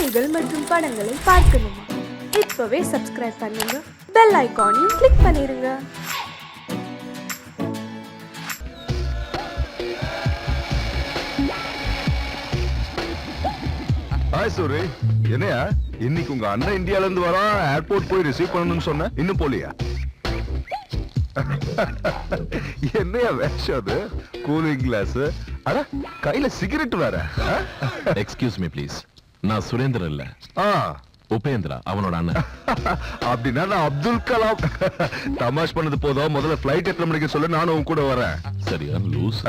செய்திகள் மற்றும் படங்களை பார்க்கணுமா? இப்பவே சப்ஸ்கிரைப் பண்ணுங்க, பெல் ஐகானையும் கிளிக் பண்ணிருங்க. ஹாய் சூரி, என்னையா இன்னைக்கு உங்க அண்ணன் இந்தியால இருந்து வரா, ஏர்போர்ட் போய் ரிசீவ் பண்ணணும்னு சொன்ன, இன்னும் போலியா? என்னையா வேஷம் அது? கூலிங் கிளாஸ், அட கையில சிகரெட் வேற. எக்ஸ்கியூஸ் மீ ப்ளீஸ், நான் சுரேந்திரன் இல்ல, உபேந்திரா, அவனோட அண்ணன். அப்படின்னா நான் அப்துல் கலாம். தமாஷ் பண்ணது போதும், முதல்ல ஃபிளைட் எத்தனை மணிக்கு சொல்லு, நானும் உன் கூட வரேன். சரியா லூஸ்.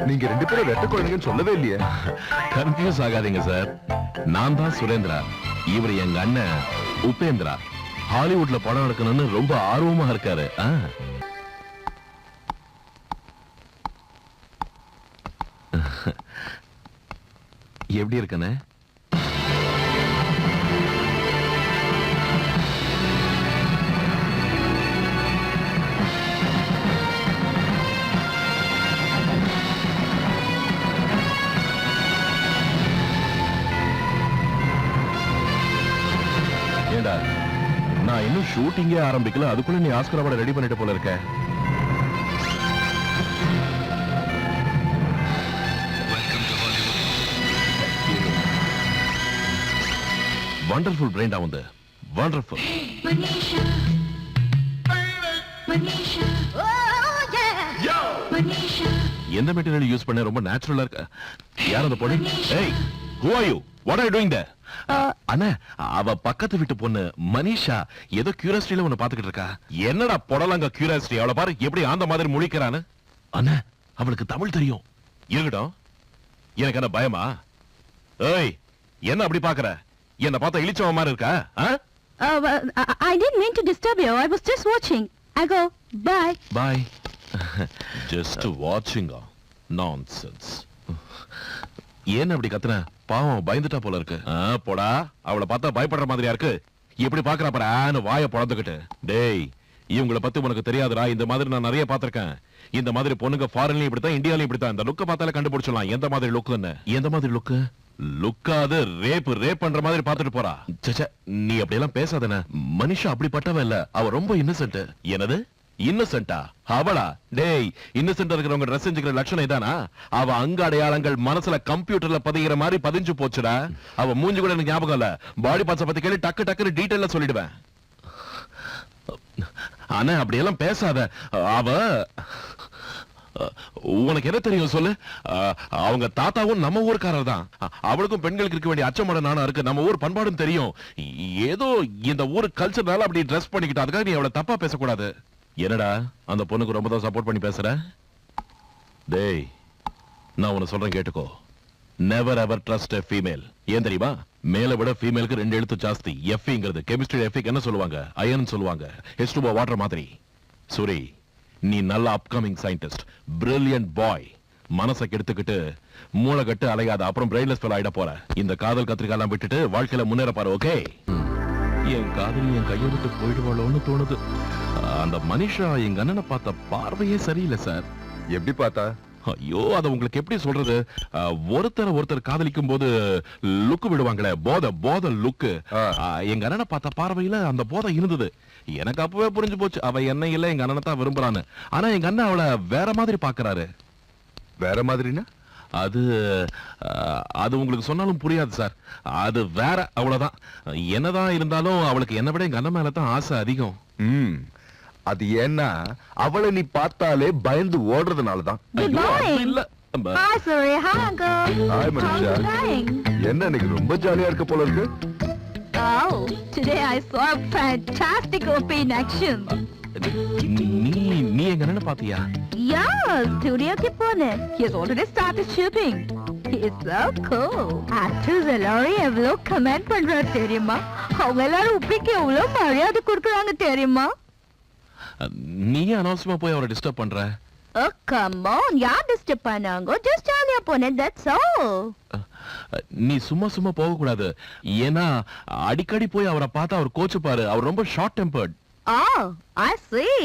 நீங்க ரெண்டு பேரும் ரெட்ட குழந்தைங்கன்னு சொல்லவே இல்லையே. கன்ஃபியூஸ் ஆகாதீங்க சார், நான் தான் சுரேந்திரா, இவர் எங்க அண்ணன் உபேந்திரா. ஹாலிவுட்ல படம் எடுக்கணும்னு ரொம்ப ஆர்வமா இருக்காரு. எப்படி இருக்கனே? ஏண்டா, நான் இன்னும் ஷூட்டிங்கே ஆரம்பிக்கல, அதுக்குள்ள நீ ஆஸ்கர் அவார்ட் ரெடி பண்ணிட்டு போல இருக்க. வண்டர்ஃபுல் பிரைண்டா வந்து வண்டர்ஃபுல். எந்த மெட்டீரியல் யூஸ் பண்ண ரொம்ப நேச்சுரலா இருக்கு. யார் அந்த பொண்ணு? ஏய், who are you? What are you doing there? அண்ணா, அவ பக்கத்து வீட்டு பொண்ணு மனிஷா ஏதோ கியூரியாசிட்டில உன்னை பாத்துக்கிட்டு இருக்கா. என்னடா பொடலங்க கியூரியாசிட்டி? அவளை பாரு எப்படி அந்த மாதிரி முழிக்கிறான்னு. அண்ணா, அவளுக்கு தமிழ் தெரியும். இருக்கட்டும், எனக்கு என்ன பயமா? ஏய், என்ன அப்படி பாக்குற? என்ன பார்த்தா இழிச்சவ மாதிரி இருக்கா? I didn't mean to disturb you. I was just watching. I go. Bye. Bye. Just watching. Nonsense. ஏன் அப்படி கத்துன? பாவம் பயந்துட்டா போல இருக்கு. போடா, அவளை பார்த்தா பயப்படுற மாதிரியா இருக்கு. எப்படி பாக்குறா பாரு, வாயை பொழந்துக்கிட்டு. டேய், இவங்களை பத்தி உனக்கு தெரியாதுடா. இந்த மாதிரி நான் நிறைய பாத்திருக்கேன். இந்த மாதிரி பொண்ணுங்க ஃபாரின்லயும் இப்படித்தான், இந்தியாலயும் இப்படித்தான். இந்த லுக்க பார்த்தாலே கண்டுபிடிச்சலாம் எந்த மாதிரி லுக்குன்னு. எந்த மாதிரி லுக்கு? லுக்காது ரேப் பண்ற மாதிரி பாத்துட்டு போறா. சச்ச, நீ அப்படி எல்லாம் பேசாதன. மனிஷா அப்படிப்பட்டவ இல்ல, அவ ரொம்ப இன்னசென்ட். என்னது இன்னசென்ட்டா? அவளா? டேய், இன்னசென்ட் இருக்கிறவங்க ட்ரெஸ் செஞ்சுக்கிற லட்சணம் இதானா? அவ அங்க அடையாளங்கள் மனசுல கம்ப்யூட்டர்ல பதிகிற மாதிரி பதிஞ்சு போச்சுடா. அவ மூஞ்சி கூட எனக்கு ஞாபகம் இல்ல. பாடி பார்ட்ஸ் பத்தி கேள்வி டக்கு டக்குன்னு டீடைலா சொல்லிடுவேன். ஆனா அப்படி எல்லாம் பேசாத. அவ உனக்கு என்ன தெரியும் சொல்லு? அவங்க தாத்தாவும் நம்ம ஊர்க்காரர் தான். அவளுக்கும் பெண்களுக்கு இருக்க வேண்டிய அச்சமட நானா இருக்கு. நம்ம ஊர் பண்பாடும் தெரியும். ஏதோ இந்த ஊர் கல்ச்சர்னால அப்படி ட்ரெஸ் பண்ணிக்கிட்டா. அதுக்காக நீ அவளை தப்பா பேசக்கூடாது. என்னடா, அந்த பொண்ணுக்கு ரொம்ப தான் சப்போர்ட் பண்ணி பேசுற? டேய், நான் உன்னை சொல்றேன் கேட்டுக்கோ. நெவர் எவர் ட்ரஸ்ட் எ ஃபீமேல். ஏன் தெரியுமா? மேல விட ஃபீமேலுக்கு 2 எழுத்து ஜாஸ்தி. எஃப்ங்கிறது கெமிஸ்ட்ரி எஃபிக் என்ன சொல்லுவாங்க? அயன் சொல்லுவாங்க. H2O வாட்டர் மாதிரி. சூரி, நீ நல்ல அப்கமிங் சயின்டிஸ்ட், பிரில்லியன்ட் பாய். மனசை கெடுத்துக்கிட்டு மூளை கட்டு அலையாத, அப்புறம் பிரெயின்லெஸ் ஃபெல் ஆயிட போற. இந்த காதல் கத்திரிக்காலாம் விட்டுட்டு வாழ்க்கையில முன்னேற பாரு. ஓகே? என் காதலி என் கையை விட்டு போயிடுவாளோன்னு தோணுது. அந்த மனிஷா எங்க அண்ணனை பார்த்த பார்வையே சரியில்லை சார். எப்படி பார்த்தா? ஐயோ, அதை உங்களுக்கு எப்படி சொல்றது? ஒருத்தர் காதலிக்கும் போது லுக்கு விடுவாங்களே, போத லுக்கு. எங்க அண்ணனை பார்த்த பார்வையில அந்த போதை இருந்தது. எனக்கு அப்பவே புரிஞ்சு போச்சு, அவ என்ன இல்ல எங்க அண்ணனை தான் விரும்புறான்னு. ஆனா எங்க அண்ணன் அவளை வேற மாதிரி பாக்குறாரு. வேற மாதிரினா? அது உங்களுக்கு சொன்னாலும் புரியாது சார். அது வேற, அவ்வளவுதான். என்னதான் இருந்தாலும் அவளுக்கு என்ன விட எங்க அண்ணன் மேலதான் ஆசை அதிகம். அது ஏன்னா அவளை நீ பார்த்தாலே பயந்து ஓடுறதுனாலதான். என்ன இன்னைக்கு ரொம்ப ஜாலியா இருக்க போல இருக்கு. Oh, today I saw a fantastic OP in action. நீ எங்க என்ன பாத்தியா? Yeah, studio ke pone. He has already started shooting. He is so cool. Actors எல்லாரும் எவ்வளோ கமெண்ட் பண்றா தெரியுமா? அவங்க எல்லாரும் உப்பிக்கு எவ்வளோ மரியாதை கொடுக்குறாங்க தெரியுமா? நீ அனாவசியமா போய் அவரை டிஸ்டர்ப் பண்ற? Oh, come on. யார் டிஸ்டர்ப் பண்ணாங்க? Just ஜாலியா போனேன், that's all. நீ சும்மா போக கூடாது. ஏன்னா அடிக்கடி போய் அவரை பார்த்தா அவர் கோச்சுப்பாரு. அவர் ரொம்ப short tempered. Oh, I see.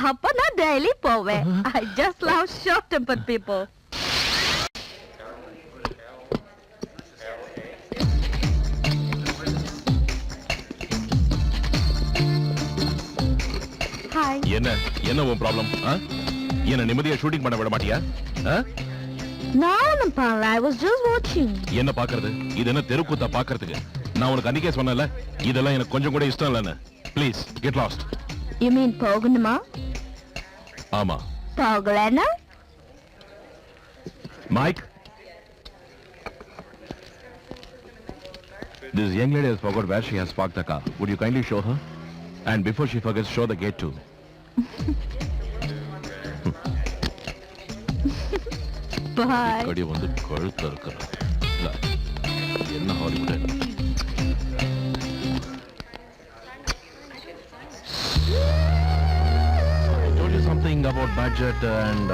அப்ப நான் டெய்லி போவேன். I just love short-tempered people. Hi. என்ன உன் ப்ராப்ளம்? என்ன நிம்மதியா ஷூட்டிங் பண்ண விட மாட்டியா? நானும் பண்ணல. I was just watching. என்ன பாக்குறது? இது என்ன தெருக்கூத்தா பாக்குறதுக்கு? நான் உனக்கு அன்னைக்கே சொன்னேன்ல, இதெல்லாம் எனக்கு கொஞ்சம் கூட இஷ்டம் இல்லன்னு. Please get lost. You mean போகணுமா? ஆமா. போகலனா? Mike, this young lady has forgot where she has parked the car. Would you kindly show her? And before she forgets, show the gate too. Bye. கடி வந்து கழுத்த இருக்கிற என்ன Hollywood? I told you something about budget and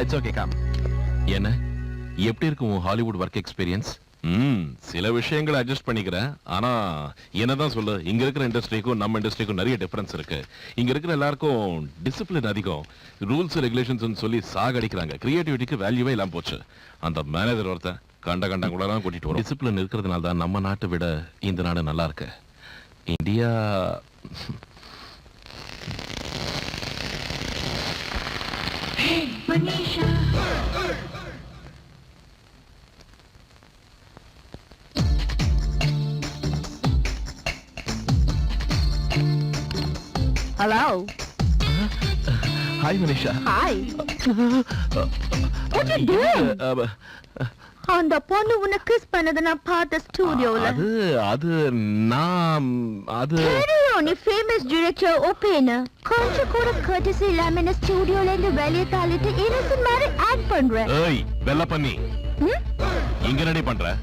it's okay, come. என்ன எப்படி இருக்கு உன் Hollywood work experience? சில விஷயங்களை அட்ஜஸ்ட் பண்ணிக்கிறேன். ஆனா என்னதான் சொல்லு, இங்க இருக்கிற இண்டஸ்ட்ரிக்கும் நம்ம இண்டஸ்ட்ரிக்கும் நிறைய டிஃபரன்ஸ் இருக்கு. இங்க இருக்கிற எல்லாருக்கும் டிசிப்ளின் அதிகம், ரூல்ஸ் ரெகுலேஷன்ஸ் சொல்லி சாகடிக்கிறாங்க. கிரியேட்டிவிட்டிக்கு வேல்யூவே இல்லாம போச்சு. அந்த மேனேஜர் ஒருத்தன் கண்ட கூட எல்லாம் கூட்டிட்டு வரும். டிசிப்ளின் இருக்கிறதுனால தான் நம்ம நாட்டை விட இந்த நாடு நல்லா இருக்கு. India Hello. Hi Manisha. Hi. What you doing? அந்த பொண்ணு உன்னை கிஸ் பண்ணத நான் பார்த்த ஸ்டுடியோல. அது நான் தெரியும், நீ ஃபேமஸ் டைரக்டர் ஓபேனா. கொஞ்சம் கூட courtesy இல்லாம இந்த ஸ்டுடியோல இருந்து வெளியே தள்ளிட்டு innocent மாதிரி ஆக்ட் பண்ற. ஏய் வெல்ல பண்ணி இங்க ரெடி பண்ற?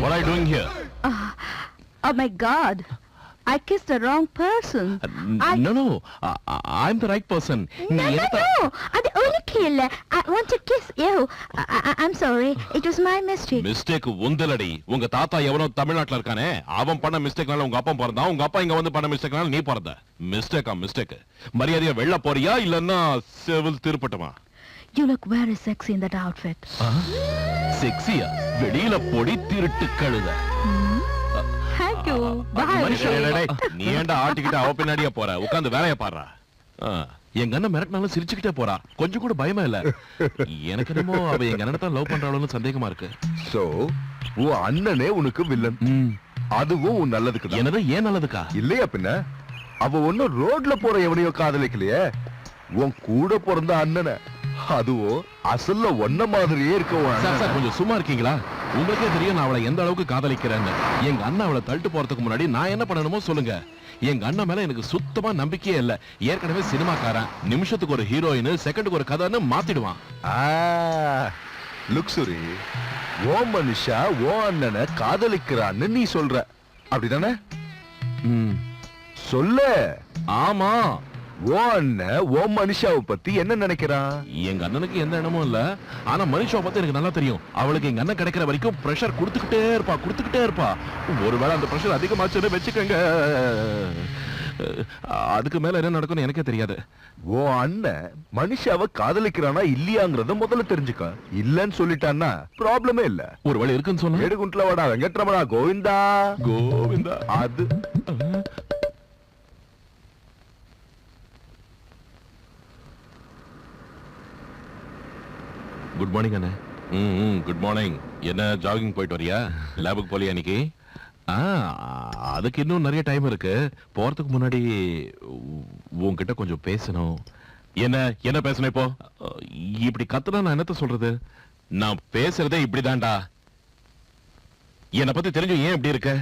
What are you doing here? Oh my God. I kissed the wrong person. No, I'm the right person. No. அது உனக்கு இல்ல. I want to kiss you. I'm sorry. It was my mistake. Mistake உந்தலடி. உங்க தாத்தா எவனோ தமிழ்நாட்டுல இருக்கானே, அவன் பண்ண மிஸ்டேக்னால உங்க அப்பா பிறந்தான். உங்க அப்பா இங்க வந்து பண்ண மிஸ்டேக்னால நீ பிறந்த. மிஸ்டேக். மரியாதையா வெள்ள போறியா இல்லன்னா செவில் திருப்பட்டுமா? You look very sexy in that outfit. செக்ஸியா? வெளியில பொடி திருட்டு கழுத. Thank you. Bye. நீ ஏன்டா ஆட்டிக்கிட்ட அவ பின்னாடியே போற? உட்கார்ந்து வேலைய பாருடா. எங்க அண்ணன் மிரட்டினாலும் சிரிச்சுக்கிட்டே போறா. கொஞ்சம் கூட பயமா இல்ல. எனக்கு என்னமோ அவ எங்க அண்ணனை தான் லவ் பண்றாளோன்னு சந்தேகமா இருக்கு. சோ உன் அண்ணனே உனக்கு வில்லன். அதுவும் உன் நல்லதுக்கு தான். என்னது ஏன் நல்லதுக்கா? இல்லையா பின்ன? அவ ஒன்னும் ரோட்ல போற எவனையோ காதலிக்கலையே, உன் கூட பிறந்த அண்ணனை. அதுவும் அசல்ல ஒன்ன மாதிரியே இருக்க. சார் கொஞ்சம் சும்மா இருக்கீங்களா? உங்களுக்கே தெரியும் நான் அவளை எந்த அளவுக்கு காதலிக்கிறேன்னு. எங்க அண்ணன் அவளை தள்ளிட்டு போறதுக்கு முன்னாடி நான் என்ன பண்ணணுமோ சொல்லுங்க. எங்க அண்ணன் மேல எனக்கு சுத்தமா நம்பிக்கையே இல்ல. ஏற்கனவே சினிமாக்காரன், நிமிஷத்துக்கு ஒரு ஹீரோயின், செகண்டுக்கு ஒரு கதைன்னு மாத்திடுவான். லுக்ஸுரி, ஓ மனுஷா ஓ அண்ணனை காதலிக்கிறான்னு நீ சொல்ற, அப்படிதானே? சொல்லு. ஆமா. ஓ அண்ணன் ஓ மனுஷாவை பத்தி என்ன நினைக்கிறான்? எங்க அண்ணனுக்கு எந்த எண்ணமும் இல்ல. ஆனா மனுஷாவை பத்தி எனக்கு நல்லா தெரியும். அவளுக்கு எங்க அண்ணன் கிடைக்கிற வரைக்கும் பிரஷர் கொடுத்துக்கிட்டே இருப்பா. ஒருவேளை அந்த பிரஷர் அதிகமாச்சுன்னு வச்சுக்கோங்க, அதுக்கு மேல என்ன நடக்கும்னு எனக்கே தெரியாது. ஓ அண்ணன் மனுஷாவை காதலிக்கிறானா இல்லையாங்கிறத முதல்ல தெரிஞ்சுக்க. இல்லன்னு சொல்லிட்டான்னா ப்ராப்ளமே இல்ல. ஒரு வழி இருக்குன்னு சொன்ன. எடுகுண்ட்ல வாடா வெங்கட்ரமணா கோவிந்தா. அது குட் மார்னிங் அண்ணே. Good morning. என்ன ஜாகிங் போயிட்டு வரியா? லேபுக்கு போலியா இன்னைக்கு? அதுக்கு இன்னும் நிறைய டைம் இருக்கு. போறதுக்கு முன்னாடி உன்கிட்ட கொஞ்சம் பேசணும். என்ன பேசணும் இப்போ? இப்படி கத்துனா நான் என்னத்த சொல்றது? நான் பேசுறதே இப்படிதான்டா. என்னை பத்தி தெரிஞ்சு ஏன் இப்படி இருக்க?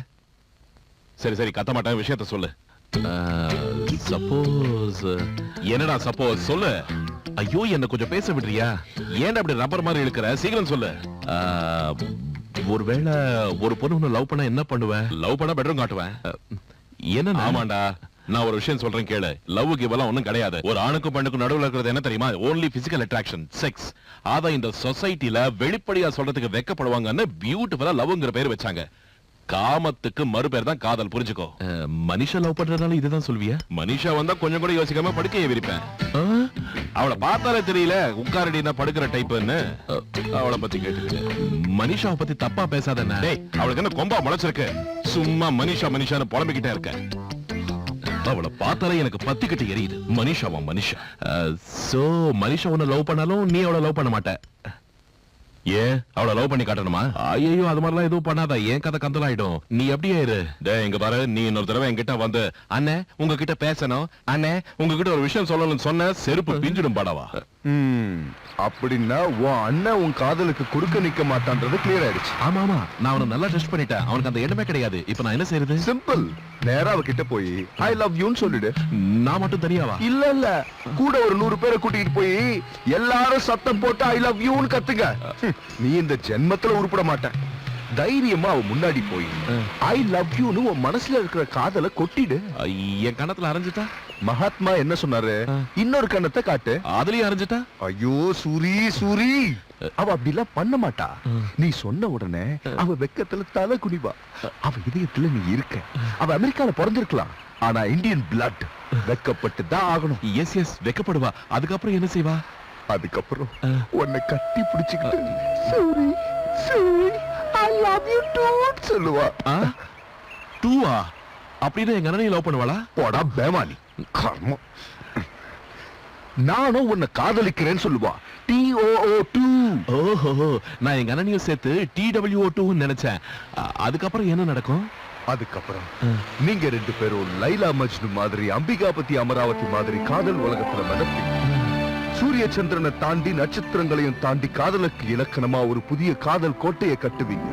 சரி கத்த மாட்டேன், விஷயத்த சொல்லு. சப்போஸ். என்னடா சப்போஸ்? சொல்லு. ஐயோ என்ன கொஞ்சம் பேச விடுறியா? ஏன்டா அப்படி ரப்பர் மாதிரி இழுக்கிற? சீக்கிரம் சொல்லு. ஒருவேளை ஒரு பொண்ணு லவ் பண்ண என்ன பண்ணுவேன்? லவ் பண்ண பெட்ரூம் காட்டுவேன். என்ன? ஆமாண்டா, நான் ஒரு விஷயம் சொல்றேன் கேளு. லவ்வுக்கு இவெல்லாம் ஒண்ணும் கிடையாது. ஒரு ஆணுக்கும் பெண்ணுக்கும் நடுவுல இருக்கிறது என்ன தெரியுமா? Only physical attraction, sex. அத இந்த சொசைட்டில வெளிப்படையா சொல்றதுக்கு வெக்கப்படுவாங்கன்னு பியூட்டிஃபுல்லா லவ்ங்கிற பேர் வச்சாங்க. காமத்துக்கு மறுபேர் தான் காதல், புரிஞ்சுக்கோ. மனிஷா லவ் பண்றதுனால இதுதான் சொல்வியா? மனிஷா வந்தா கொஞ்சம் கூட யோசிக்காம படுக்கையை விரிப்பேன். அவளை பார்த்தாலே தெரியல உட்காரடினா படுக்கிற டைப்னு. அவளை பத்தி கேட்டு மனிஷாவை பத்தி தப்பா பேசாத. அவளுக்கு என்ன கொம்பா முளைச்சிருக்கு? சும்மா மனிஷா மனிஷான்னு புலம்பிக்கிட்டே இருக்க. அவளை பார்த்தாலே எனக்கு பத்தி கட்டி எரியுது. மனிஷாவா மனிஷா? சோ மனிஷா உன்னை லவ் பண்ணாலும் நீ அவளை லவ் பண்ண மாட்ட. ஏன் அவளை லவ் பண்ணி காட்டணுமா? ஐயோ அது மாதிரிலாம் எதுவும் பண்ணாத, ஏன் கதை கந்தலாயிடும். நீ அப்படியே இரு. இங்க பாரு, நீ இன்னொரு தடவை என்கிட்ட வந்து அண்ணே உங்ககிட்ட பேசணும், அண்ணே உங்ககிட்ட ஒரு விஷயம் சொல்லணும்னு சொன்ன செருப்பு பிஞ்சிடும் படவா. அப்படின்னா உன் அண்ணன் உன் காதலுக்கு குறுக்க நிக்க மாட்டான்றது கிளியர் ஆயிடுச்சு. ஆமா ஆமா, நான் அவனை நல்லா டெஸ்ட் பண்ணிட்டேன். அவனுக்கு அந்த இடமே கிடையாது. இப்ப நான் என்ன செய்யறது? சிம்பிள். நேரா அவகிட்ட போய் ஐ லவ் யூன்னு சொல்லிடு. நான் மட்டும் தனியாவா? இல்ல இல்ல, கூட ஒரு 100 பேரை கூட்டிட்டு போய் எல்லாரும் சத்தம் போட்டு ஐ லவ் யூன்னு கத்துங்க. நீ இந்த ஜென்மத்துல உருப்பட மாட்ட. தைரியமா அவ முன்னாடி போய் ஐ லவ் யூன்னு உன் மனசுல இருக்கிற காதலை கொட்டிடு. என் கணத்துல அரைஞ்சிட்டா? மகாத்மா என்ன சொன்னாரு? இன்னொரு கண்ணத்தை காட்டு. அதுலயும் அரைஞ்சிட்டா? ஐயோ சூரி சூரி, அவ அப்படிலாம் பண்ண மாட்டா. நீ சொன்ன உடனே அவ வெக்கத்துல தலை குனிவா. அவ இதயத்துல நீ இருக்க. அவ அமெரிக்கால பிறந்திருக்கலாம், ஆனா இந்தியன் பிளட். வெக்கப்பட்டு தான் ஆகணும். எஸ் எஸ், வெக்கப்படுவா. அதுக்கப்புறம் என்ன செய்வா? அதுக்கப்புறம் உன்னை கட்டி பிடிச்சுக்கிட்டு sorry sorry I love you too சொல்லுவா. டூவா? அப்படிதான் எங்க அண்ணனை லவ் பண்ணுவாளா? போடா பேமானி கர்மம். நானும் உன்னை காதலிக்கிறேன்னு சொல்லுவா. TOO2. ஓஹோ, நான் எங்க அண்ணனையும் சேர்த்து TWO2 நினைச்சேன். அதுக்கப்புறம் என்ன நடக்கும்? அதுக்கப்புறம் நீங்க 2 பேரும் லைலா மஜ்னு மாதிரி, அம்பிகாபதி அமராவதி மாதிரி காதல் உலகத்துல மிதப்பீங்க. சூரிய சந்திரனை தாண்டி நட்சத்திரங்களையும் தாண்டி காதலுக்கு இலக்கணமா ஒரு புதிய காதல் கோட்டையை கட்டுவீங்க.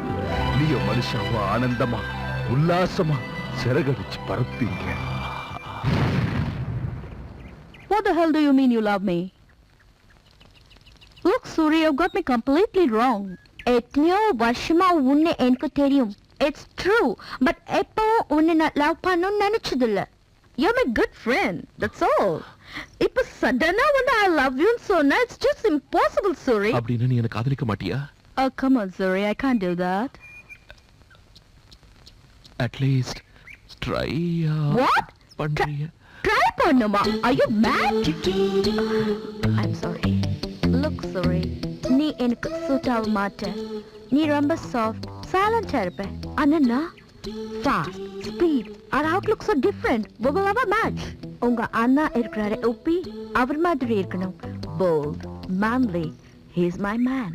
நீயோ மனுஷாவா ஆனந்தமா உல்லாசமா சிறகடிச்சு பறப்பீங்க. What the hell do you mean you love me? Look, Suri, you've got me completely wrong. எத்தனையோ வருஷமா உன்னை எனக்கு தெரியும். It's true. But எப்போ உன்னை நான் லவ் பண்ணணும்னு நினைச்சதில்ல. You're my good friend. That's all. இப்ப சடனா வந்து I love you சொன்னா it's just impossible, Suri. அப்படின்னு நீ எனக்கு காதலிக்க மாட்டியா? Oh, come on, Suri. I can't do that. At least try. What? பண்றியா? Try பண்ணுமா? Are you mad? I'm sorry. Look, Suri. நீ எனக்கு சூட் ஆக மாட்ட. நீ ரொம்ப சாஃப்ட், சைலண்டா இருப்ப. ஆனா நான் fast, speed, our outlook so different. We will never match. உங்க அண்ணா இருக்கிறாரு உப்பி, அவர் மாதிரி இருக்கணும். Bold, manly. He is my man.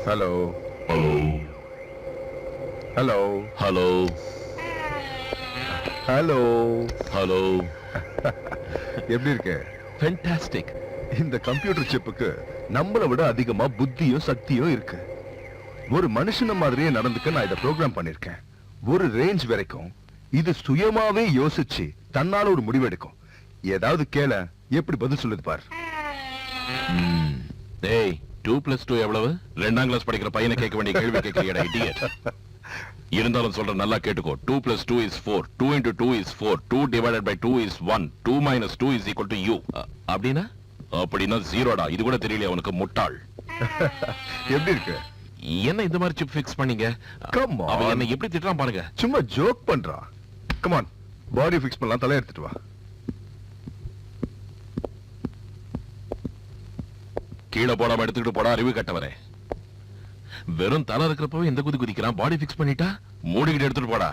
Hello hello hello hello hello எப்படி இருக்க? ஃபேண்டாஸ்டிக். இந்த கம்ப்யூட்டர் சிப்புக்கு நம்மளை விட அதிகமா புத்தியும் சக்தியும் இருக்கு. ஒரு மனுஷன மாதிரியே நடந்துக்க நான் இதை ப்ரோக்ராம் பண்ணிருக்கேன். ஒரு ரேஞ்ச் வரைக்கும் இது சுயமாவே யோசிச்சு தன்னால ஒரு முடிவு எடுக்கும். ஏதாவது கேள, எப்படி பதில் சொல்லுது பாரு. டேய் 2+2 எவ்வளவு? 2ஆம் கிளாஸ் படிக்கிற பையனை கேட்க வேண்டிய கேள்வி கேட்கிறீடா இடியட். இருந்தாலும் சொல்ற நல்லா கேட்டுக்கோ. 2+2 is 4. 2 into 2 is 4. 2 divided by 2 is 1. 2 minus 2 is equal to u. அப்படின்னா 0டா. இது கூட தெரியல உனக்கு முட்டாள். எப்படி இருக்கு? என்ன இந்த மாதிரி சிப் ஃபிக்ஸ் பண்ணீங்க? Come on. அவன் என்ன எப்படி திட்டுறான் பாருங்க. சும்மா ஜோக் பண்றான். கம் ஆன், பாடி ஃபிக்ஸ் பண்ணலாம். தலை எடுத்துட்டு வா. கீழே போடாம எடுத்துக்கிட்டு போடா அறிவு கட்டவரே. வெறும் தலை இருக்கிறப்பவே எந்த குதி குதிக்கிறான். பாடி ஃபிக்ஸ் பண்ணிட்டா மூடிக்கிட்டு எடுத்துட்டு போடா.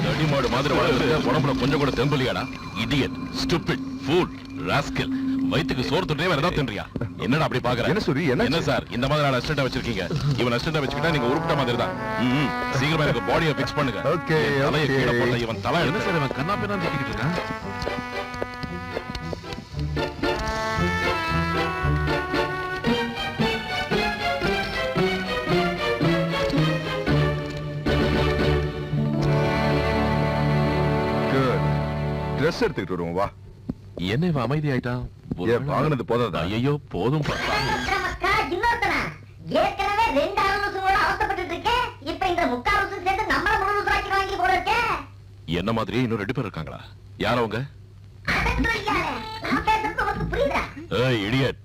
தடிமாடு மாதிரி வளர்ந்து உடம்புல கொஞ்சம் கூட தெம்பலியாடா. Idiot, stupid, fool, rascal. வயித்துக்கு சோறு துண்டே வேற ஏதாவது தின்றியா? என்னடா அப்படி பாக்குற? என்ன சொல்லி என்ன சார் இந்த மாதிரி அசிஸ்டன்ட் வச்சிருக்கீங்க? இவன் அசிஸ்டன்ட் வச்சுக்கிட்டா நீங்க உருப்பிட்ட மாதிரி தான். சீக்கிரமா எனக்கு பாடியை ஃபிக்ஸ் பண்ணுங்க. Okay, தலையை okay. கீழே போடல. இவன் தலை என்ன சார் இவன் கண்ணா பின்னா திட்டிக்கிட்டு இருக்கான். Good. Dress எடுத்துக்கிட்டு வருவோம் வா. என்ன இவன் அமைதி ஆயிட்டான்? ஏன் வாங்கினது போதாதா? ஐயோ போதும். மக்கா, இன்னொருத்தனா? ஏற்கனவே 2 அலுவலகங்களோட அவஸ்தைப்பட்டுட்டு இருக்கேன். இப்ப இந்த 3/4 வருஷம் சேர்த்து நம்மள 3 வருஷம் ஆக்கி வாங்கி போல இருக்கேன். என்ன மாதிரியே இன்னும் 2 பேர் இருக்காங்களா? யார் அவங்க? அடக்குறியாலே. நான் பேசுறது உனக்கு புரியுதா? ஏய் இடியட்,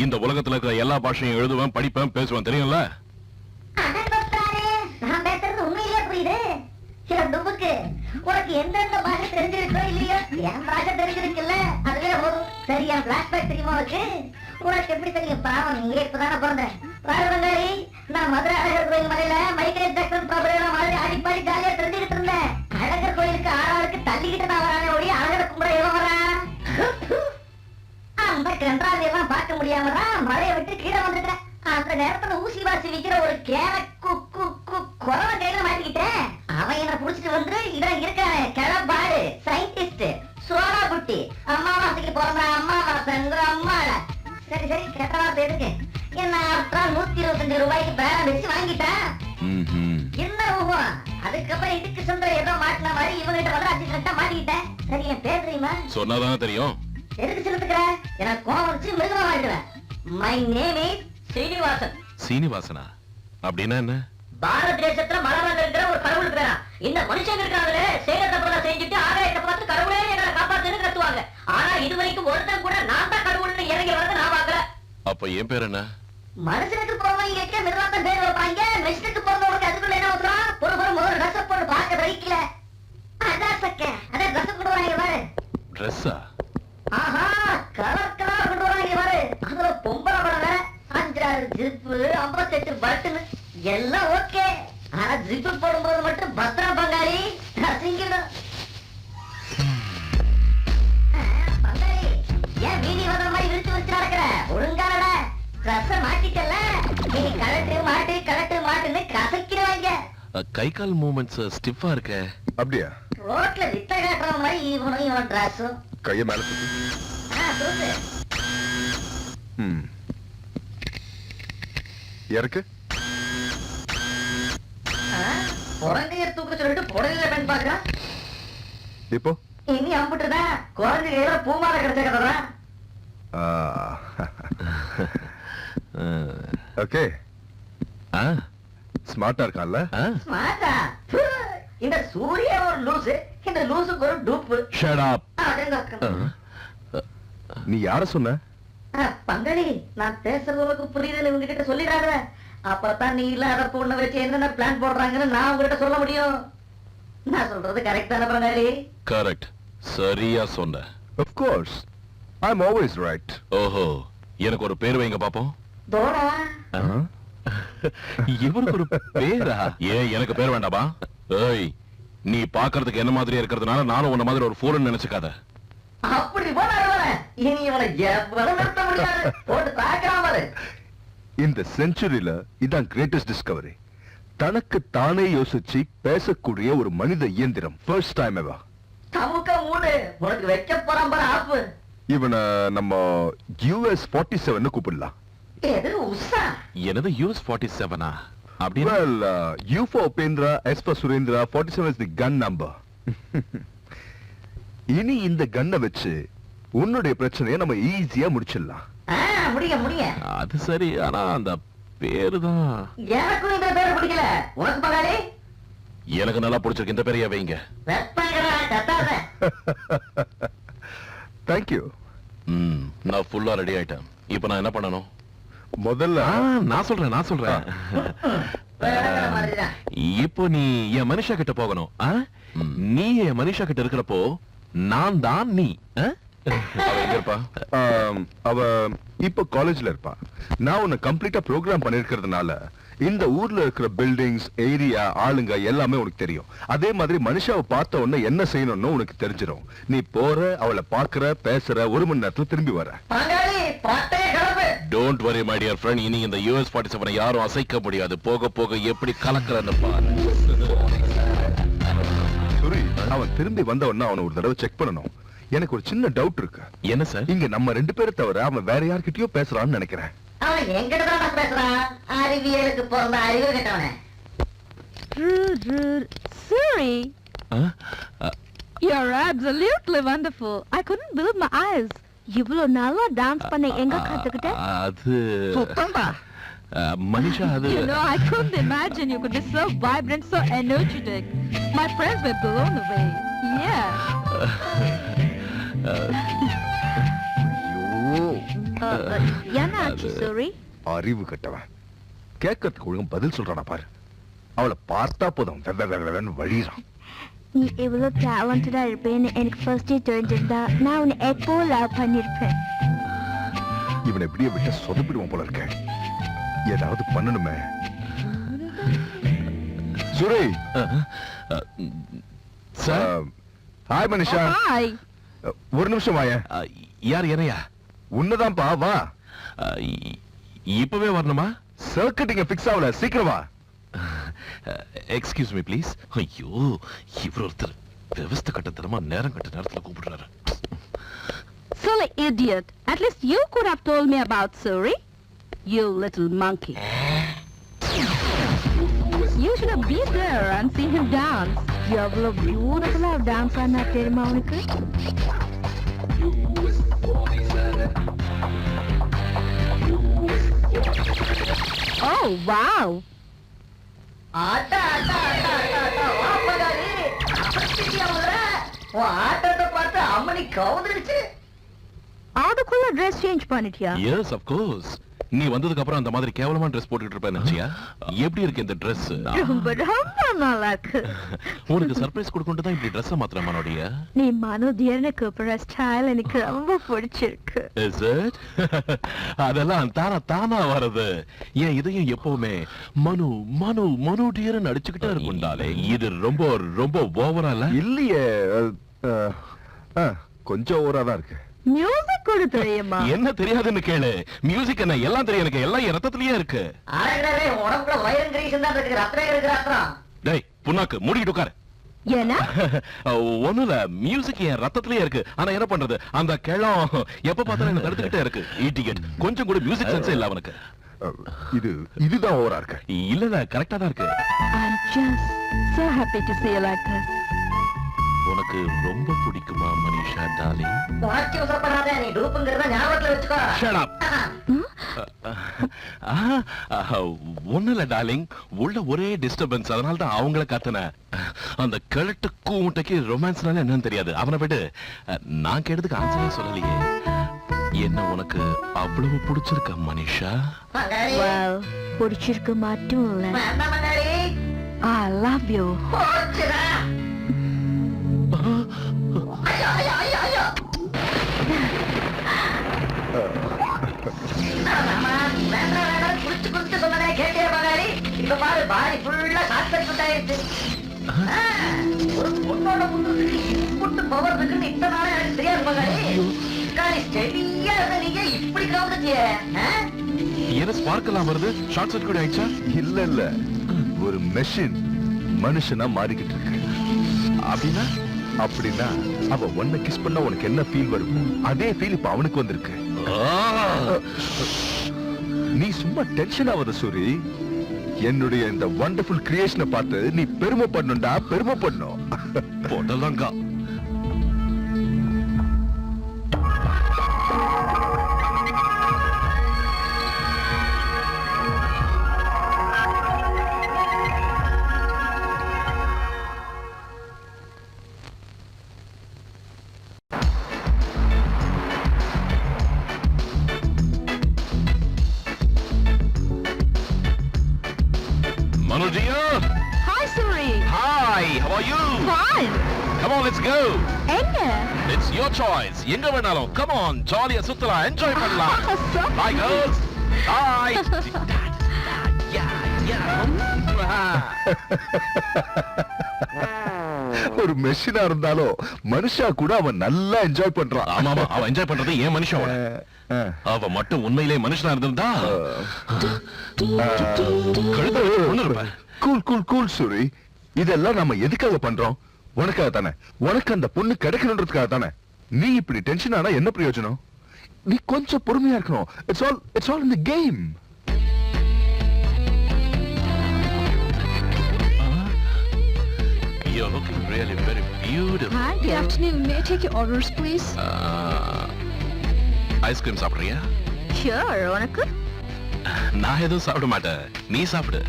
இந்த உலகத்துல இருக்கிற எல்லா பாஷையும் எழுதுவேன், படிப்பேன், பேசுவேன் தெரியும்ல? அடக்குறாரே, நான் பேசுறது உண்மையிலேயே புரியுது. சில டுபுக்கு உனக்கு எந்தெந்த பாஷை தெரிஞ்சிருக்கோ இல்லையோ, என் பாஷை தெரிஞ்சிருக்குல்ல, அதுவே போதும். சரியா பிளாஷ்பேக் தெரியுமா உனக்கு? உனக்கு எப்படி தெரியும்? பாவம், நீங்க இப்பதானே பிறந்த பாரதங்காரி. நான் மதுரை அழகர் கோயில் மலையில மைக்கேல் ஜாக்சன் பிரபலம் மாதிரி ஆடிப்பாடி ஜாலியா தெரிஞ்சுக்கிட்டு இருந்தேன். அழகர் கோயிலுக்கு ஆளாளுக்கு தள்ளிக்கிட்டு நான் வரானே ஒழிய அழகரை கும்பிட எவன் வரான்? அந்த கன்றாவியெல்லாம் பார்க்க முடியாம தான் மழையை விட்டு கீழே வந்துட்டேன். அந்த நேரத்துல ஊசி வாசி விக்கிற ஒரு கேன குறவ கையில மாட்டிக்கிட்டேன். அவன் என்ன புடிச்சிட்டு வந்து இவன் இருக்கானே கிளப்பாடு சயின்டிஸ்ட் சோடா புட்டி. அம்மாவாசைக்கு பிறந்த அம்மாவாசைங்கிற அம்மாட. சரி சரி, கெட்ட வார்த்தை எதுக்கு? என்ன அப்புறம் 125 ரூபாய்க்கு பேரம் வச்சு வாங்கிட்டேன். என்ன ஊகம்? அதுக்கப்புறம் இதுக்கு சொந்த ஏதோ மாட்டின மாதிரி இவங்கிட்ட வந்து அசிஸ்டன்ட்டா மாட்டிக்கிட்டேன். சரி, என் பேர் தெரியுமா? சொன்னாதானே தெரியும். எதுக்கு செலுத்துக்கிற? எனக்கு கோவம் வச்சு மிருகமா மாறிடுவேன். My name is Srinivasan. சீனிவாசனா அப்படின்னா என்ன? பாரத தேசத்துல மலர்ந்து இருக்கிற ஒரு கடவுள் பேரா. இந்த மனுஷங்க இருக்காங்களே, சேகரத்தை செஞ்சுட்டு ஆகாயத்தை பார்த்து கடவுளே எங்களை காப்பாத்துன்னு கத்துவாங்க. ஆனா இதுவரைக்கும் ஒருத்தன் கூட நான் தான் கடவுள்னு இறங்கி வரத நான் பாக்கல. அப்ப என் பேர் என்ன? மனுஷனுக்கு பிறந்தவங்க மிருகத்தான் பேர் வைப்பாங்க. மெஷினுக்கு பிறந்தவங்களுக்கு அதுக்குள்ள என்ன ஊத்துறான்? முதல் ட்ரெஸ் போட்டு பார்க்க வைக்கல. அதான் சக்க, அதான் ட்ரெஸ் கொண்டு வராங்க பாரு. ட்ரெஸ்ஸா? ஆஹா, கலர் கலர் கொண்டு வராங்க பாரு. அதுல பொம்பளை படம் வேற. 5-6 ஜிப்பு, 58 பட்டுன்னு எல்லாம் ஓகே. ஆனா ஜிப்பு போடும்போது மட்டும் பத்திரம் பங்காளி அசிங்கணும். பங்காளி, ஏன் வீதி வந்த மாதிரி விரிச்சு வச்சு நடக்கிற? ஒழுங்கான ட்ரெஸ் மாட்டிட்டல. நீ கலட்டு மாட்டுன்னு கசக்கிடுவாங்க. கை கால் மூவ்மெண்ட்ஸ் ஸ்டிஃபா இருக்க. அப்படியா? ரோட்ல வித்த காட்டுற மாதிரி இவன் ட்ரெஸ்ஸும். கைய மேல தூக்கு. தூக்கு. இறக்கு. குழந்தையர் தூக்க சொல்லிட்டு புடவையில பெண் பாக்குறான். இப்போ இனி அம்பிட்டுதான் குழந்தைகள பூமாலை கிடைச்ச கதை. ஓகே. ஸ்மார்ட்டா இருக்கான்ல? ஸ்மார்ட்டா? இந்த சூரிய ஒரு லூசு, இந்த லூசுக்கு ஒரு டூப்பு. Shut up. நீ யார சொன்ன? பங்காளி, நான் பேசுறதுக்கு புரியுதுன்னு இவங்க கிட்ட சொல்லிடாத. அப்பதான் நீ இல்லாத பொண்ணை வச்சு என்னென்ன பிளான் போடுறாங்கன்னு நான் உங்ககிட்ட சொல்ல முடியும். நான் சொல்றது கரெக்ட் தானே பங்காளி? கரெக்ட். சரியா சொன்ன. Of course. I'm always right. ஓஹோ, எனக்கு ஒரு பேர் வைங்க பாப்போம். தோடா. இவருக்கு ஒரு பேரா? எனக்கு பேர் வேண்டாமா? ஏய், நீ பாக்குறதுக்கு என்ன மாதிரி இருக்கிறதுனால நானும் உன்ன மாதிரி ஒரு ஃபூலன் நினைச்சுக்காத. அப்படி போல இனி இவனை எவ்வளவு நிறுத்த முடியாது, போட்டு தாக்காம. இந்த செஞ்சுரியில இதான் கிரேட்டஸ்ட் டிஸ்கவரி. தனக்கு தானே யோசிச்சு பேசக்கூடிய ஒரு மனித இயந்திரம். First time ever. தமுக்க மூடு, உனக்கு வைக்க போறான் பாரு ஆப்பு. இவனை நம்ம US 47 கூப்பிடலாம். எது உஷா? எனது US 47 அப்படின்னா? Well, U for Upendra, S for Surendra, 47 is the gun number. இனி இந்த கன்னை வச்சு உன்னுடைய பிரச்சனையை நம்ம ஈஸியா முடிச்சிடலாம். முடிய அது சரி, ஆனா அந்த பேரு தான் எனக்கும் இந்த பேரு பிடிக்கல. உனக்கு பகாரி? எனக்கு நல்லா பிடிச்சிருக்கு. இந்த பேரையா வைங்க. தேங்க்யூ. நான் ஃபுல்லா ரெடி ஆயிட்டேன். இப்ப நான் என்ன பண்ணணும்? முதல்ல நான் சொல்றேன். இப்போ நீ என் மனுஷா கிட்ட போகணும். நீ என் மனுஷா கிட்ட இருக்கிறப்போ நான் தான் நீ. அவ இப்ப காலேஜ்ல இருப்பா. நான் உன்னை கம்ப்ளீட்டா ப்ரோக்ராம் பண்ணிருக்கிறதுனால இந்த ஊர்ல இருக்கிற பில்டிங்ஸ், ஏரியா, ஆளுங்க எல்லாமே உனக்கு தெரியும். அதே மாதிரி மனுஷாவை பார்த்த உடனே என்ன செய்யணும்னு உனக்கு தெரிஞ்சிடும். நீ போற, அவளை பாக்குற, பேசுற, 1 மணி நேரத்துல திரும்பி வர. Don't worry my dear friend. இனி இந்த US 47 யாரும் அசைக்க முடியாது. போக போக எப்படி கலக்குறன்னு பாரு. சரி, அவன் திரும்பி வந்த உடனே அவனை ஒரு தடவை செக் பண்ணணும். எனக்கு ஒரு சின்ன டவுட் இருக்கு. என்ன சார்? இங்க நம்ம 2 பேரை தவிர அவன் வேற யார்கிட்டயோ பேசுறான்னு நினைக்கிறேன். அவன் எங்கிட்ட தான் பேசுறான். அறிவியலுக்கு பிறந்த அறிவு கேட்டவனே. Suri, you're absolutely wonderful. I couldn't believe my eyes. இவ்வளவு நல்லா டான்ஸ் பண்ண எங்க கத்துக்கிட்ட? அது சுத்தம்பா. மனிஷா, அது You know, I couldn't imagine you could be so vibrant, so energetic. My friends were blown away. Yeah. என்னாச்சு சூரி? அறிவு கட்டவன். கேட்கறதுக்கு ஒழுங்கும் பதில் சொல்றானா பாரு. அவளை பார்த்தா போதும் வழிறான். நீ எவ்வளவு டேலண்டடா இருப்பேன்னு எனக்கு ஃபர்ஸ்டே தெரிஞ்சிருந்தா நான் உன்னை எப்போ லவ் பண்ணிருப்பேன். இவனை எப்படியே விட்டு சொதப்பிடுவான் போல இருக்க. ஏதாவது பண்ணணுமே. சுரே, சார். ஹாய் மனிஷா. ஹாய். ஒரு நிமிஷம் வாய. யார்? என்னையா? உன்னதான்பா, வா. இப்பவே வரணுமா? சர்க்கிட் இங்க ஃபிக்ஸ் ஆகல, சீக்கிரம் வா. Excuse me please. ஐயோ, இவர் ஒருத்தர் விவஸ்த கட்டத்தனமா நேரம் கட்ட நேரத்துல கூப்பிடுறாரு. Silly idiot. At least you could have told me about Suri. You little monkey. You should have been there and seen him dance. எவ்வளவு பியூட்டிஃபுல்லா டான்ஸ் ஆனா தெரியுமா உனக்கு? Oh wow. ஆட்டத்தை பார்த்து அம்மனி கவுந்துருச்சு. அதுக்குள்ள ட்ரெஸ் சேஞ்ச் பண்ணிட்டியா? Yes of course. நீ வந்ததுக்கு அப்புறம் அந்த மாதிரி கேவலமா ட்ரெஸ் போட்டுட்டு இருப்பேன் நினைச்சியா? எப்படி இருக்கு இந்த ட்ரெஸ்? ரொம்ப ரொம்ப நல்லா இருக்கு. உனக்கு சர்ப்ரைஸ் கொடுக்கணும் தான் இப்படி ட்ரெஸ் மாத்திர மனோடியா? நீ மனோதியர்னு கூப்பிடுற ஸ்டைல் எனக்கு ரொம்ப பிடிச்சிருக்கு. Is it? அதெல்லாம் தானா வருது. ஏன் இதையும் எப்பவுமே மனு மனு மனு டியர்னு அடிச்சுக்கிட்டே இருக்கும்டாலே. இது ரொம்ப ரொம்ப ஓவரா இல்ல? இல்லையே, கொஞ்சம் ஓவரா தான் இருக்கு. மியூசிக் கூட தெரியுமா? என்ன தெரியாதுன்னு கேளு. மியூசிக் என்ன எல்லாம் தெரியும் எனக்கு. எல்லாம் என் ரத்தத்திலேயே இருக்கு. அழகே உடம்புல வயிறு கிரீசன் தான் இருக்கு. ரத்தமே இருக்கு ரத்தம். டேய் புண்ணாக்கு மூடிட்டு உட்காரு. ஏன்னா ஒண்ணுல மியூசிக் என் ரத்தத்திலேயே இருக்கு. ஆனா என்ன பண்றது, அந்த கிழம் எப்ப பார்த்தாலும் என்ன தடுத்துக்கிட்டே இருக்கு. ஈட்டிகட் கொஞ்சம் கூட மியூசிக் சென்ஸே இல்ல அவனுக்கு. இதுதான் ஓவரா இருக்கு. இல்ல கரெக்டா தான் இருக்கு. I'm just so happy to see you like this. உனக்கு ரொம்ப பிடிக்குமா மனிஷா டார்லிங்? உனக்கு உசப்படாத, நீ டூப்புங்கிறத ஞாபகத்துல வச்சுக்கோ. Shut up. ஒண்ணுல டார்லிங், உள்ள ஒரே டிஸ்டர்பன்ஸ். அதனால தான் அவங்கள கத்துன. அந்த கிழட்டு கூமுட்டைக்கு ரொமான்ஸ்னால என்னன்னு தெரியாது. அவனை விட்டு நான் கேட்டதுக்கு ஆன்சரே சொல்லலையே. என்ன உனக்கு அவ்வளவு பிடிச்சிருக்கா மனிஷா? Well, பிடிச்சிருக்கு மட்டும் இல்ல, I love you. குடிச்சு சொன்னதே கேட்டே இங்க பாரு பாடி ஃபுல்லா ஷார்ட் சர்க்யூட் ஆயிடுச்சு. ஒரு பொண்ணோட முதுகுக்கு இம்புட்டு பவர் இருக்குன்னு இத்தனை நாளா எனக்கு தெரியாது மகாரி. காலி ஸ்டெடியா இருந்த நீங்க இப்படி கவுந்துட்டியே. என்ன ஸ்பார்க் எல்லாம் வருது? ஷார்ட் சர்க்யூட் ஆயிடுச்சா? இல்ல ஒரு மெஷின் மனுஷனா மாறிக்கிட்டு இருக்கு. அப்படின்னா அப்படின்னா அவ ஒன்ன கிஸ் பண்ணா உனக்கு என்ன ஃபீல் வரும், அதே ஃபீல் இப்ப அவனுக்கு வந்திருக்கு. நீ சும்மா டென்ஷன் ஆகாத சூரி. என்னுடைய இந்த வண்டர்ஃபுல் கிரியேஷனை பார்த்து நீ பெருமைப்படணும்டா, பெருமைப்படணும். போடலங்கா. Hi, Suri. Hi, how are you? Fine. Come on, let's go. எங்க? It's your choice. எங்க வேணாலும். Come on, ஜாலியா சுத்தலாம், என்ஜாய் பண்ணலாம். Hi girls. Hi. ஒரு மெஷினா இருந்தாலும் மனுஷா கூட அவன் நல்லா என்ஜாய் பண்றான். ஆமா அவன் என்ஜாய் பண்றது ஏன் மனுஷன். அவ மட்டும் உண்மையிலே மனுஷனா இருந்திருந்தா கழுத ஒண்ணு இருப்பேன். Cool cool cool Suri. இதெல்லாம் நம்ம எதுக்காக பண்றோம்? உனக்காக தானே. உனக்கு அந்த பொண்ணு கிடைக்கணுன்றதுக்காக தானே. நீ இப்படி டென்ஷன் ஆனா என்ன பிரயோஜனம்? நீ கொஞ்சம் பொறுமையா இருக்கணும். It's all in the game. You're looking really very beautiful. Hi, good afternoon. May I take your orders, please? Ice cream சாப்பிடுறியா? Sure, உனக்கு? நான் எதுவும் சாப்பிட மாட்டேன், நீ சாப்பிடு.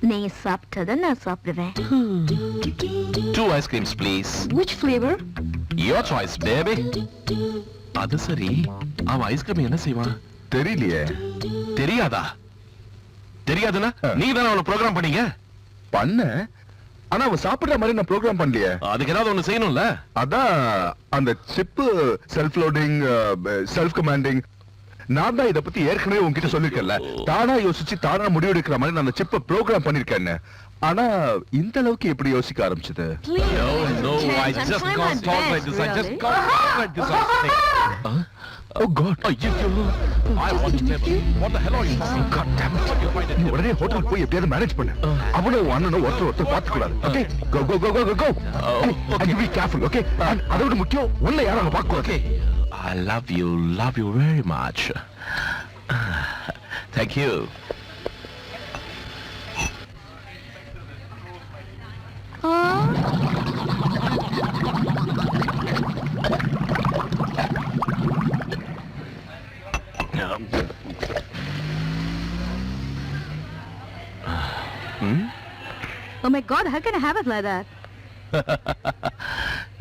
நீ சாப்பிட்டத நான் சாப்பிடுவேன். 2 ice creams please. Which flavor? Your choice baby. அது சரி, அவன் ஐஸ்கிரீம் என்ன செய்வான்? தெரியலையே. தெரியாதா? தெரியாதுன்னா நீ தானே அவனை ப்ரோக்ராம் பண்ணீங்க. பண்ண, ஆனா அவன் சாப்பிடுற மாதிரி நான் ப்ரோக்ராம் பண்ணலையே. அதுக்கு ஏதாவது ஒண்ணு செய்யணும்ல. அதான் அந்த chip self loading, self commanding. நான் தான் இத பத்தி ஏற்கனவே உன்கிட்ட சொல்லிருக்கேன்ல. தானா யோசிச்சு தானா முடிவெடுக்கிற மாதிரி நான் அந்த சிப்ப ப்ரோக்ராம் பண்ணிருக்கேன்னு. ஆனா இந்த அளவுக்கு எப்படி யோசிக்க ஆரம்பிச்சது? No, I just can't talk like this. I just can't talk like this. Oh God. I want to tell you. What the hell are you talking? God damn it. நீ உடனே ஹோட்டல் போய் எப்படியாவது மேனேஜ் பண்ணு. அவனும் அண்ணனும் ஒருத்தர் பார்த்துக்க கூடாது. Okay? Go. And be careful, okay? And அதோட முக்கியம் உன்னை யாரும் அங்க பார்க்க கூடாது. Okay. I love you very much. Thank you. Oh my God, how can I have it like that?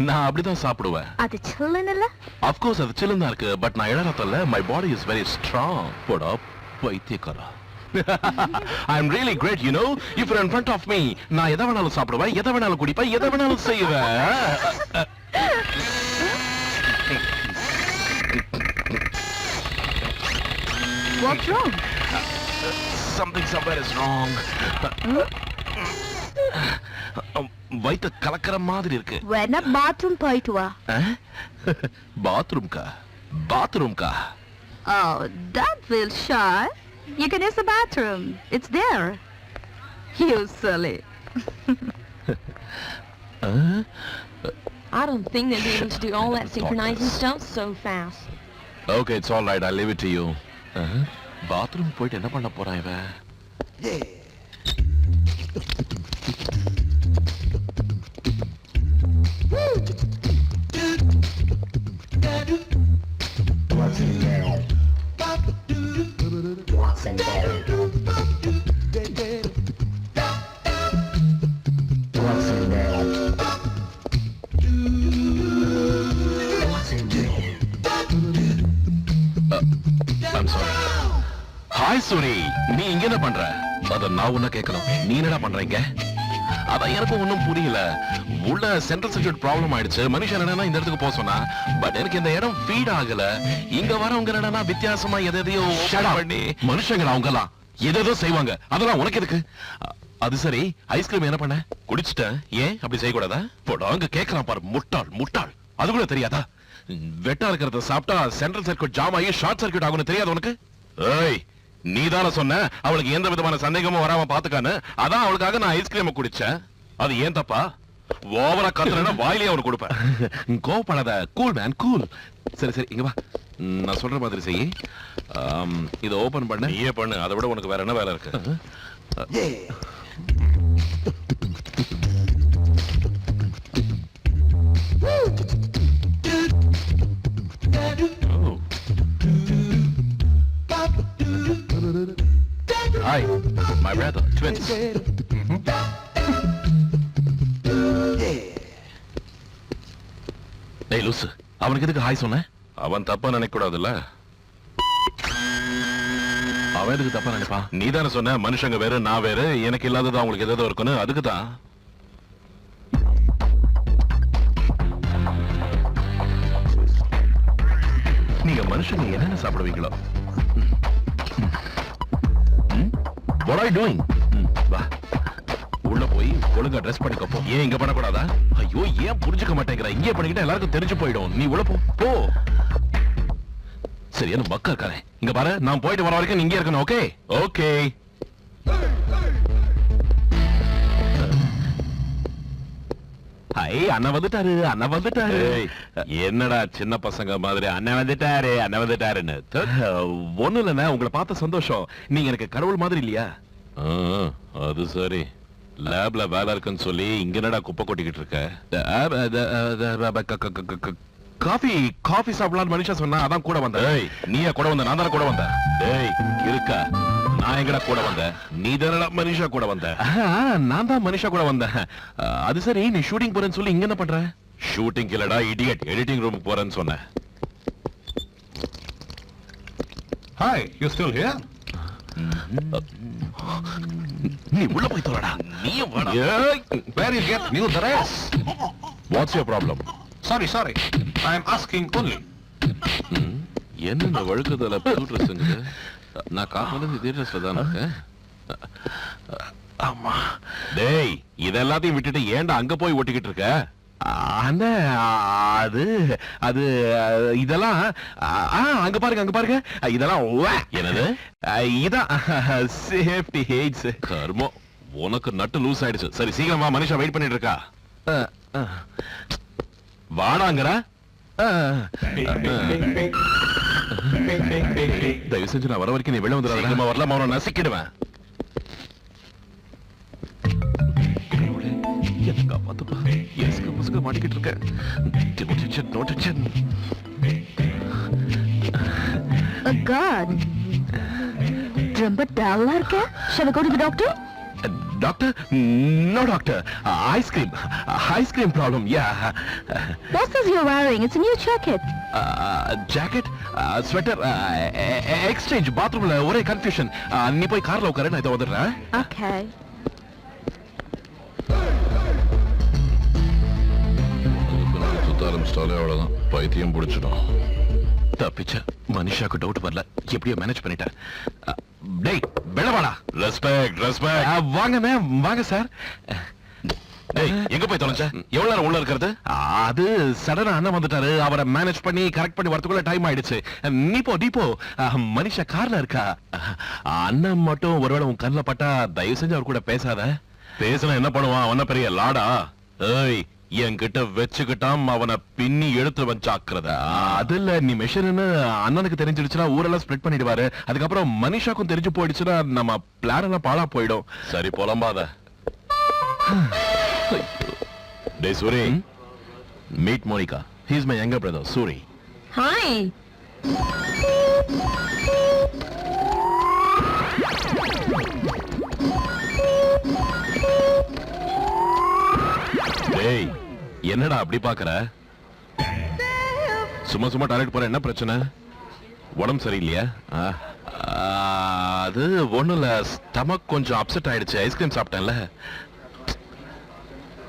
நான் அப்படிதான் சாப்பிடுவேன். அது சில்லுன்னு இல்ல? Of course அது சில்லுன்னு தான் இருக்கு, பட் நான் இழறதல்ல. My body is very strong. போடா பைத்தியக்காரா. I'm really great, you know. If you're in front of me, நான் எதை வேணாலும் சாப்பிடுவேன், எதை வேணாலும் குடிப்பேன், எதை வேணாலும் செய்வேன். What's wrong? Something somewhere is wrong. வயித்த கலக்கற மாதிரி இருக்கு. வேணா பாத்ரூம் போயிட்டு வா. பாத்ரூம்கா. Oh, don't feel shy. You can use the bathroom. It's there. You silly. I don't think they'll be able to do all that synchronizing stuff so fast. Okay, it's all right. I'll leave it to you. Bathroom போயிட்டு என்ன பண்ண போறான் இவன்? I'm sorry. Hi Suri, நீ இங்க என்ன பண்ற? அத நான் உன்ன கேட்கணும். நீ என்னடா பண்றீங்க? அதான் எனக்கு ஒண்ணும் புரியல. உள்ள சென்ட்ரல் சர்க்யூட் ப்ராப்ளம் ஆயிடுச்சு. மனுஷன் என்னன்னா இந்த இடத்துக்கு போக சொன்னா, பட் எனக்கு இந்த இடம் ஃபீட் ஆகல. இங்க வரவங்க என்னன்னா வித்தியாசமா எதையோ பண்ணி மனுஷங்களா அவங்கலாம் ஏதோ செய்வாங்க, அதெல்லாம் உனக்கு எதுக்கு? அது சரி, ஐஸ்கிரீம் என்ன பண்ண? குடிச்சிட்டேன். ஏன் அப்படி செய்யக்கூடாதா? போடாங்க கேட்கலாம் பாரு, முட்டாள் முட்டாள். அது கூட தெரியாதா? வெட்டா இருக்கிறத சாப்பிட்டா சென்ட்ரல் சர்க்யூட் ஜாம் ஆகி ஷார்ட் சர்க்யூட் ஆகும்னு தெரியாது உனக்கு? ஏய், நீதான சொன்ன அவளுக்கு எந்த விதமான சந்தேகமும் வராம பாத்துக்கான்னு. அதான் அவளுக்காக நான் ஐஸ்கிரீம் குடிச்சேன். அது ஏன் தப்பா? ஓவரா கத்துறேன்னா வாயிலே அவனுக்கு கொடுப்பேன். கோவப்படாத, கூல் மேன் கூல். சரி சரி, இங்க வா, நான் சொல்ற மாதிரி செய். இதை ஓபன் பண்ண. நீயே பண்ணு, அதை விட உனக்கு வேற என்ன வேலை இருக்கு? Hi, my brother, twins. டேய் லூசு, அவனுக்கு எதுக்கு ஹாய் சொன்ன? அவன் தப்பா நினைக்க கூடாதுல்ல. அவன் எதுக்கு தப்பா நினைப்பான்? நீ தானே சொன்ன மனுஷங்க வேற நான் வேற, எனக்கு இல்லாதது அவங்களுக்கு ஏதோ இருக்குன்னு. அதுக்கு தான். நீங்க மனுஷங்க என்னென்ன சாப்பிடுவீங்களோ? What are you doing? வா, உள்ள போய் ஒழுங்கா ட்ரெஸ் பண்ணிக்கப்போ. ஏன் இங்க பண்ணக்கூடாதா? ஐயோ, ஏன் புரிஞ்சுக்க மாட்டேங்கிற? இங்கே பண்ணிக்கிட்டா எல்லாருக்கும் தெரிஞ்சு போயிடும். நீ உள்ள போ. சரி, என்ன பக்கா இருக்காரு? இங்க பாரு, நான் போயிட்டு வர வரைக்கும் நீ இங்கே இருக்கணும். Okay okay. அண்ணா வந்துட்டாரு, அண்ணா வந்துட்டாரு. என்னடா சின்ன பசங்க மாதிரி அண்ணன் வந்துட்டாரு அண்ணன் வந்துட்டாருன்னு? ஒண்ணு இல்லைண்ணா, உங்களை பார்த்த சந்தோஷம். நீங்க எனக்கு கடவுள் மாதிரி இல்லையா? அது சரி, லேப்ல வேலை இருக்குன்னு சொல்லி இங்க என்னடா குப்பை கொட்டிக்கிட்டு இருக்க? காஃபி சாப்பிடலாம்னு மனுஷா சொன்னா, அதான் கூட வந்தேன். நீயா கூட வந்த? நான் தானே கூட வந்தேன். டேய் இருக்கா, நான் எங்கடா கூட வந்தேன்? நீ தானடா மனுஷா கூட வந்த. நான் தான் மனுஷா கூட வந்தேன். அது சரி, நீ ஷூட்டிங் போறேன்னு சொல்லி இங்க என்ன பண்ற? ஷூட்டிங் இல்லடா இடியட், எடிட்டிங் ரூமுக்கு போறேன்னு சொன்னேன். Hi, you still here? நீ உள்ள போய் தோறடா. நீயும் வாடா. Where you get new dress? What's your problem? Sorry. I am asking only. என்ன இந்த வழுக்குதல புது ட்ரெஸ்ஸுங்க? நான் காலையில இதே ட்ரெஸ்ல தான் இருக்கேன். ஆமா. டேய், இதெல்லாத்தையும் விட்டுட்டு ஏன்டா அங்க போய் ஒட்டிக்கிட்டு இருக்க? அண்ணே, அது இதெல்லாம் அங்க பாருங்க இதெல்லாம் என்னது? இதான் சேஃப்டி ஹேட்ஸ். கர்மம், உனக்கு நட்டு லூஸ் ஆயிடுச்சு. சரி சீக்கிரம் வா, மனுஷா வெயிட் பண்ணிட்டு இருக்கா. வாடாங்கடா. தயவு செஞ்சு நான் வர வரைக்கும் நீ வெளில வந்துடாத. வரலாம், அவனை நசிக்கிடுவேன். எனக்கு காப்பாத்துப்பா, எஸ்க்கு முசுக்கு மாட்டிக்கிட்டு இருக்கேன். No tension. Oh God. ரொம்ப டல்லா இருக்க. Shall I go to the doctor? Doctor? No doctor. Ice cream problem. Yeah. What's this you're wearing? It's a new jacket. Jacket, sweater, exchange. Bathroomல ஒரே கன்ஃபியூஷன். நீ போய் கார்ல உட்காரு, நான் இத வந்துடுறேன். Okay. ஆரம்பிச்சிட்டாலே அவ்வளவுதான், பைத்தியம் பிடிச்சிடும். தப்பிச்ச, மனுஷாக்கு டவுட் வரல, எப்படியோ மேனேஜ் பண்ணிட்டேன். டேய் பெளவாடா. ரெஸ்பெக்ட். வாங்க மேம், வாங்க சார். டேய், எங்க போய் தொலைஞ்ச? எவ்வளவு நேரம் உள்ள இருக்கிறது? அது சடனா அண்ணன் வந்துட்டாரு, அவரை மேனேஜ் பண்ணி கரெக்ட் பண்ணி வரதுக்குள்ள டைம் ஆயிடுச்சு. நீ போ. மனுஷா கார்ல இருக்கா. அண்ணன் மட்டும் ஒருவேளை உன் கண்ணில் பட்டா தயவு செஞ்சு அவர் கூட பேசாத. பேசினா என்ன பண்ணுவான்? அவன பெரிய லாடா. ஏய், என்கிட்ட வச்சுக்கிட்டாம், அவனை பின்னி எடுத்து வச்சாக்குறத. அதுல நீ மெஷின்னு அண்ணனுக்கு தெரிஞ்சிடுச்சுன்னா ஊரெல்லாம் ஸ்ப்ரெட் பண்ணிடுவாரு. அதுக்கப்புறம் மனிஷாக்கும் தெரிஞ்சு போயிடுச்சுன்னா நம்ம பிளான் எல்லாம் பாழா போயிடும். சரி, புலம்பாத. டேய் Suri, meet Monica. He is my younger brother, Suri. Hi. டேய், என்னடா அப்படி பாக்குற? சும்மா டாய்லெட் போற, என்ன பிரச்சனை? உடம்பு சரியில்லையா? அது ஒண்ணும் இல்ல, ஸ்டமக் கொஞ்சம் அப்செட் ஆயிடுச்சு, ice cream சாப்பிட்டேன்ல.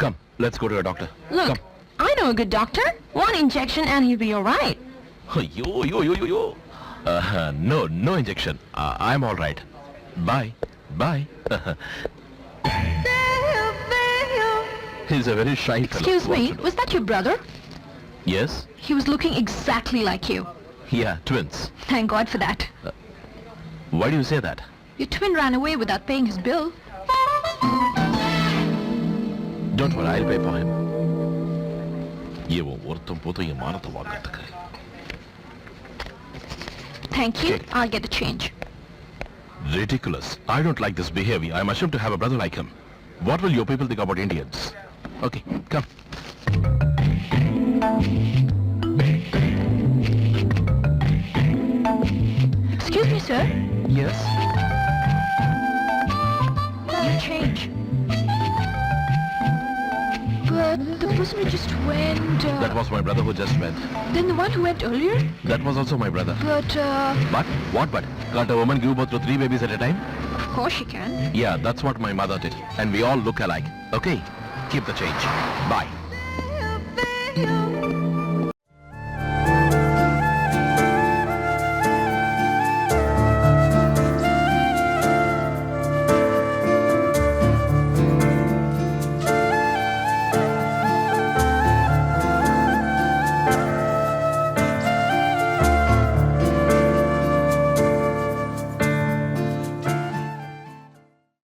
Come, let's go to a doctor. Look, Come. I know a good doctor. One injection and he'll be all right. ஐயோ. No injection. I'm all right. Bye. Bye. He's a very shy fellow. Excuse me, was that your brother? Yes? He was looking exactly like you. Yeah, twins. Thank God for that. Why do you say that? Your twin ran away without paying his bill. Don't worry, I'll pay for him. இவன் ஒருத்தன் போதும் என் மானத்தை வாங்கிறதுக்கு. Thank you. Okay. I'll get the change. Ridiculous. I don't like this behavior. I'm ashamed to have a brother like him. What will your people think about Indians? Okay, come. Excuse me, sir. Yes? Your change. But the person who just went... That was my brother who just went. Then the one who went earlier? That was also my brother. But, But? What but? Can't a woman give birth to 3 babies at a time? of course she can. Yeah, that's what my mother did. And we all look alike. Okay, keep the change. Bye.